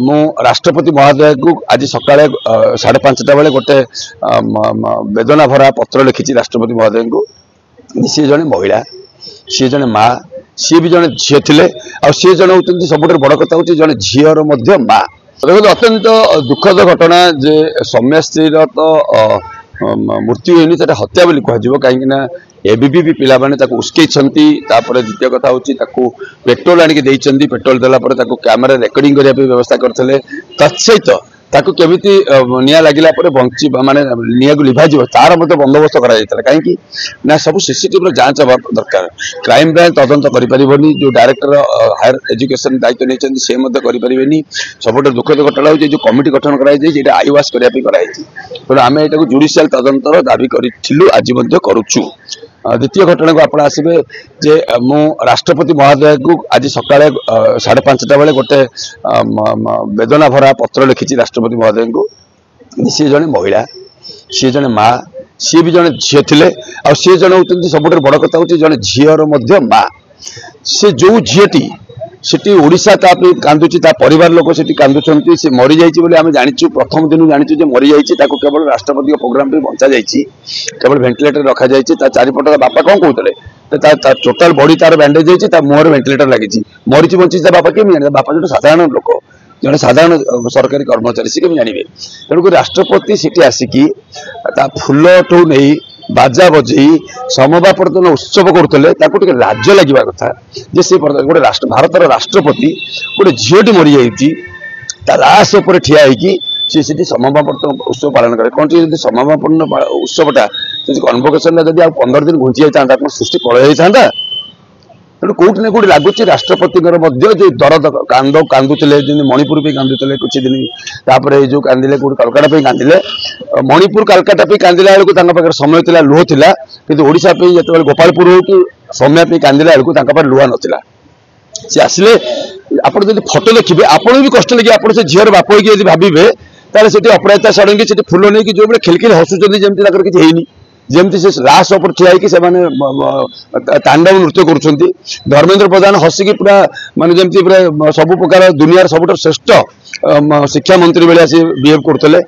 मु राष्ट्रपति महोदय को आज सकाଳେ 5:30 बेले गोटे वेदना भरा पत्र लिखी राष्ट्रपति महोदय को। सी जने महिला, सी जने माँ, सी भी जने झील थे सी जन होती सब बड़ कथा हूँ जन झीर माँ। देखो अत्यंत दुखद घटना जे सौम्या स्त्री तो मृत्यु होनी हत्या बोली कह कहीं एबीपी पिला माने उस्कई द्वितीय कथा हूँ पेट्रोल आनिक पेट्रोल देला कैमेरा रेकर्डिंग करने व्यवस्था करते तत्सहित केमिति निया लगिला बंची माने निया को लिभा तार मत बंदोबस्त करा कहीं ना सब सीसीटीवी जांच हवा दरकार। क्राइम ब्रांच तदंत करें जो डायरेक्टर हायर एजुकेशन दायित्व नहीं से करें। सबुठ दुखद घटना हो जो कमिटी गठन कराई आईवास करने तेणु आम यहाँ जुडिशियल तदंतर दाबी करूँ आज करुचु। द्वितीय घटना को आप आसबे जे मु राष्ट्रपति महोदय को आज सकाळे 5:30 बेले गोटे वेदना भरा पत्र लिखी राष्ट्रपति महोदय को। सी जने महिला, सी जने माँ, सी भी जने झील थे सी जन होती सब बड़ कथा हूँ जन झीर माँ। से जो झीटी सेठी ओडिशा कांदुची परिवार लोक सेठी कांदुचंती से मरी जाइए बोली आम जानिचु प्रथम दिन जानिचु जे मरी जाइए केवल राष्ट्रपति प्रोग्राम बंचा जाइए केवल वेंटिलेटर रखा जाइए चारिपट बापा कौन कहते टोटाल बॉडी तार बैंडेज होती मुहर वेंटिलेटर लगी मरीची बंची बापा केमी जाने बापा जो साधारण लोक जड़े साधारण सरकारी कर्मचारी सी केमी जानवे। तेणुक राष्ट्रपति सेठी आसिकी फूल ठू नहीं बाजा बजई समावर्तन उत्सव करते लाज लगे कथा जे से गोटे भारत राष्ट्रपति गोटे झीटी मरी जा लाश उपर ठिया सी समावर्तन उत्सव पालन करे कौन जब समावर्तन उत्सवटा कन्वोकेशन जब 15 दिन घुंची जाता कौन सृष्टि पलि जाता। तेणु कौट ना कौट लगुच राष्ट्रपति जो दरद कांदुले मणिपुर भी कांदुले कुछ दिन तापर जो कांदिले कौट कलकाता पे कांदिले मणिपुर कलकाता पे कांदिला बेलू समय था लुह था कि ओडिशा जो गोपालपुर हो कि सौम्या पे कांदिला बेलू लुह नाला सी आसिले आप फोटो देखिए आपको भी कष्ट लगे आप झीर बाप होगी भावे ताले से अपराजिता सड़ेंगे से फूल नहीं कि जो खिलखिल हसुच्च जमी किसी जमती से लाश उपर ठिया से तांडव नृत्य करुँच। धर्मेंद्र प्रधान हसिकी पूरा माने जमती पूरा सब प्रकार दुनिया सबुठ श्रेष्ठ शिक्षा मंत्री भाया सी बिहेव करते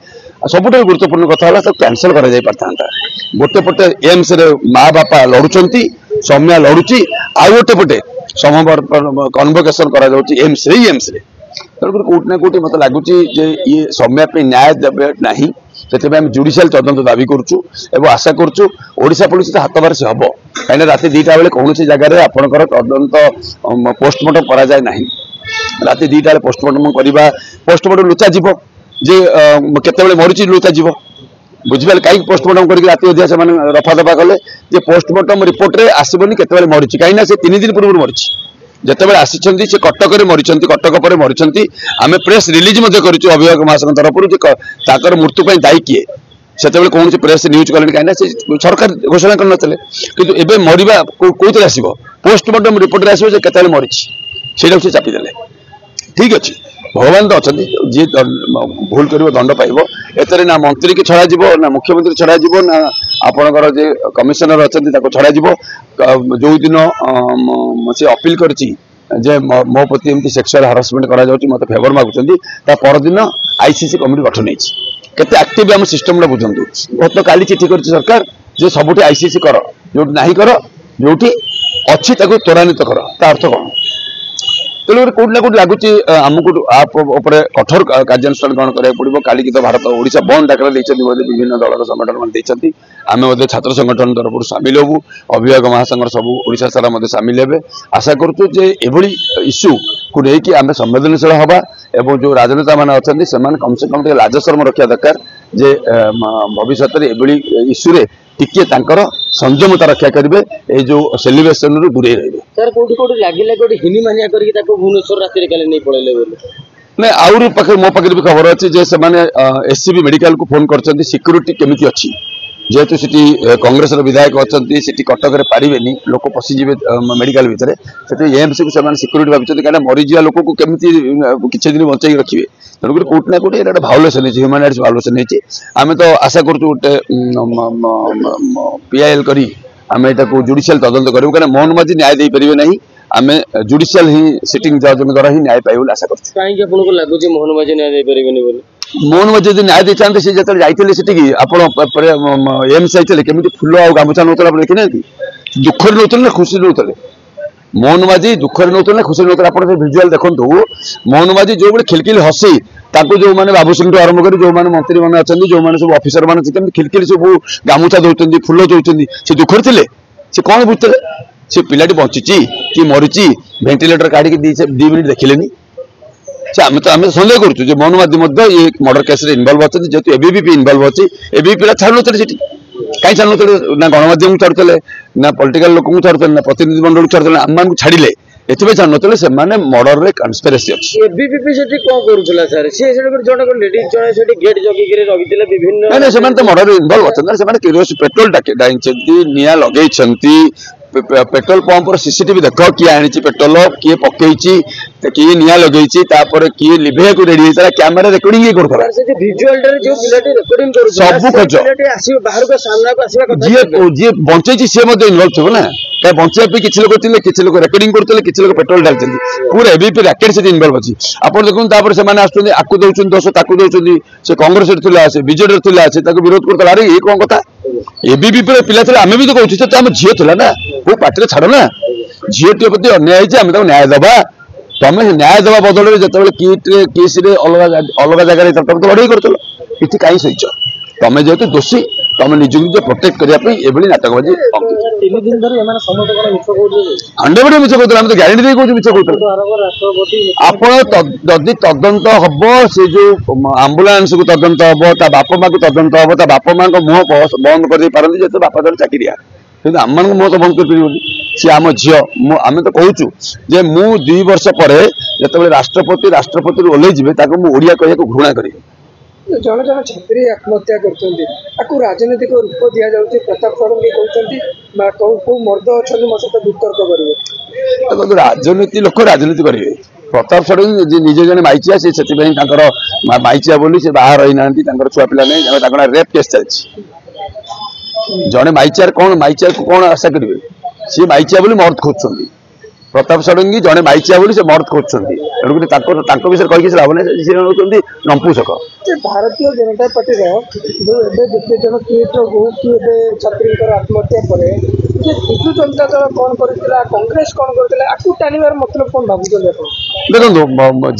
सबुठ गुरुत्वपूर्ण कथा है कैंसल कर गोटे पटे एम्स माँ बापा लड़ुंट सौम्या लड़ुची आउ गोटे पटे कन्वोकेशन कर एम्स तेणुक कौट ना कौट मत लगुच ये सौम्या न्याय देवे ना से जुडिशियल तदंत दाबी करुचु एवं आशा करुचु ओडिशा पुलिस हाथ बार से हम कहीं राति 2टा बेले कौन जगह आपंकर तदंत पोस्टमार्टम करा जाए ना राति 2टा बेले पोस्टमार्टम करवा पोस्टमार्टम लुचा जीव जे केते मरीची लुचा जीव बुझे कहीं पोस्टमार्टम करके राति अधिया से रफा दफा कले पोस्टमार्टम रिपोर्ट में आसबनी केते मरीची कहीं 3 दिन पूर्व मरीची जिते आसी से कटक मरी कटक पर मरी आम प्रेस रिलीज करूँ अभिभावक महासंघ तरफ मृत्यु दायी किए से कौन प्रेस न्यूज कले कहीं सरकार घोषणा करते कि मरवा कौन आसो पोस्टमार्टम रिपोर्ट आसो के मरी से चापीदे ठीक अच्छे भगवान तो अच्छा जी भूल कर दंड पाइब एतरे ना मंत्री की छड़ा जीव ना मुख्यमंत्री छड़ा जीव ना आपणकर जे कमिशनर अच्छा छड़ा जीव जो दिन से अपील करछि जे मो प्रति एमती सेक्सुअल हारासमेंट करा जाउछि मते फेवर मागुछन्ती ता परदिन आईसीसी कमिटी गठन होइछि केते एक्टिव हम सिस्टम ला बुझंतु गत काली चिठी करछि सरकार जे सबुठी आईसीसी कर जोटी नाही कर जोटी अछि ताको त्वरान्वित कर ता अर्थ कोन तेणु कौट ना कौट लगुच आमको आप कठोर कार्यानुष्ठान ग्रहण करा पड़ो काली तो भारत ओडिशा बंद डाकरा विभिन्न दलर संगठन मैंने आम छात्र संगठन तरफ सामिल हबू अभिभावक महासंघ सब ओडिशा सारा सामिल हे आशा करुँ इश्यू को लेकिन आम संवेदनशील हवा एवं जो राजनेता मैंने अच्छा से कम से कम लाज शर्म रखा दरकार जे भविष्य में इश्यू टिके संयमता रक्षा करेंगे ये जो सेलिब्रेशन रू दूरे रहे सर कोठी कोठी लागिला कोठी हिनी मानिया करके ताको भुवनेश्वर राति रे काले नहीं पळेले बोले नै आउर पाखे मो पाखे भी खबर अच्छी जे से माने एससीबी मेडिकल को फोन करछन्ती सिक्योरिटी केमिति अछि जेहेतु सिटी कांग्रेस रो विधायक अछन्ती सिटी कटक रे पारिबेनी लोक पसिजिबे मेडिकल भितरे सेति एम्स को से सिक्योरिटी भाबिछन्ती काना मरि जिया लोक को केमिति किछि दिन बंचाई रखिबे तेणुक कोट ना कोट एटा भायोलेसन ह्यूमन राइट्स भायोलेसन आम तो आशा करूँ गोटे पीआईएल करी आम यहाँ जुडिशियल तदंत करूँ कहीं मोहन माझी न्याय दे पारे ना आम जुडिशियल ही सिटिंग जज द्वारा ही न्याय पाइब आशा कर कहीं आपको लगुच मोहन माझी न्याय दे पारे मोहन माझी जब न्याय देते सी जो जाते आप एम्स जाते केमी फुल आ गामुछा नौला आप देखना दुखर नौते ना खुशी नौते मोहन माझी दुखर नौते ना खुशी नौते आप भिजुआल देखो मोहन माझी जो बड़े खिलखिल हसी जो मैंने बाबू सिंह आरंभ कर जो मैंने मंत्री मैंने अच्छा जो मैंने सब अफिसर मैंने खिलखिल सब गामुछा दौरान फुल दौरान से दुखर थे से कौन बुझते से पिलाटी बंची कि मरीची भेंटिलेटर काढ़ 2 मिनिट देखिले आम तो सन्देह करुँ मोहन माझी ये मर्डर केस इनवल्व अच्छा जेहतु एबीपी इनवल्व अच्छी एबीपी पिला छाड़ू नी कहीं छाड़ू ना गणमाध्यम छाड़ुले ना पॉलिटिकल लोक छाड़ुले ना प्रतिनिधि मंडल छाड़ुले आम छाड़िले एथि छाड़ुले से मर्डर रे कन्स्पिरेसी अच्छी एबीपी से कौन करूला सर से जन लेडीज जन गेट जगिक रखिले विभिन्न नहीं से मर्डर इनवल्व अच्छा से पेट्रोल डाई निया लगे पेट्रोल पंप सीसीटीवी देख किए आनी पेट्रोल किए पकई किए निया लगे किए लिभे को रेडी होता कैमेरा रेकर्डिंग ये करता सब खर्च जी बंचे सी इनवल्व थो ना क्या बचाई किसी लोग थे किसी लोग रेकर्डिंग करते किसी लोग पेट्रोल डालते पूरा एबीपी रैकेट से इनवल्व अच्छी आप देखो से आसुँच आपको दौरान दोष ताकू दौरान से कांग्रेस से बीजेडी से विरोध करता अरे ये कौन कथा एबीपी पिला थे आम भी तो कहूँ आम झील था ना वो पार्टी छाड़ ना झील प्रति अन्याय आम न्याय दबा तुम न्याय दबा बदल में जो केस अलग जगह तुम तो लड़ाई कर कि कहीं सहीच तुम जेहतु दोषी तुम निज निज प्रोटेक्ट करने नाटकबाजी 3 दिन धरी हंड्रेड मिछ कहते आम तो ग्यारंटी दे कहूँ मिछ कहते आप जदि तदंत हम से जो आम्बुलांस को तदंत हम ता बापा माँ को तदंत हम ता बापा माँ मुह बंद कर पारती जो बापा जन चाकरिया कि आम मान मुह तो बंद कर सी आम झील आम तो कहूँ जे मु 2 वर्ष पर जो राष्ट्रपति ओल्लैजे ओडिया कहूँ घृणा करी जन जन छात्री आत्महत्या कर राजनीतिक रूप दि जाऊँगी प्रताप षडंगी कहते मर्द अच्छा मो सहित वितर्क करेंगे राजनीति लोक राजनीति करेंगे प्रताप षडंगी निजे जन माइचिया से माइचिया बोली से बाहर रही ना छुआ पिला नहीं रेप केस चलती जड़े माइचियार को कौन आशा करेंगे सी माइचिया बोली मर्द खोजुंट प्रताप षडंगी जड़े माइचिया बोली से मर्द खोजुंट तेणुक विषय कहीकि लाभ नहीं सी हूँ नंपुसक भारतीय जनता पार्टी जो एवं जन पीड़ित हो कि छात्री आत्महत्या पर विजु जनता दल कौन करता कांग्रेस कौन करता आपको टाणिबार मतलब कौन भावुं देखो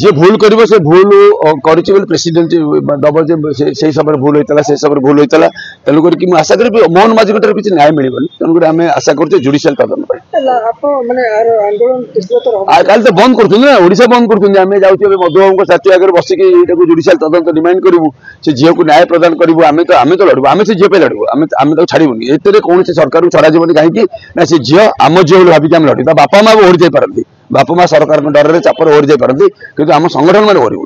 जी भूल कर कर प्रेसिडेंट दब से समय भूल होता से समय भूल होता तेणुक आशा करी मोहन माझी किसी न्याय मिलनी तेणुक आम आशा कर जुडिशियल तदंत कल तो बंद कर बंद कर जाऊँ मधुबाबू छाती आगे बसिक जुडिशियल तदंत डिमांड करूँ से झील को न्याय प्रदान करूँ आम तो लड़ू आम से झील लड़ू आम तो छाड़बूनी एते कौन सरकार को छड़ाजी कहीं ना से झील आम झील भाविक आम लड़ू बापा माँ भी ओढ़ी जापारती बापा माँ सरकार डर चापर ओढ़ी जापारती कि आम संगठन मैंने करूँ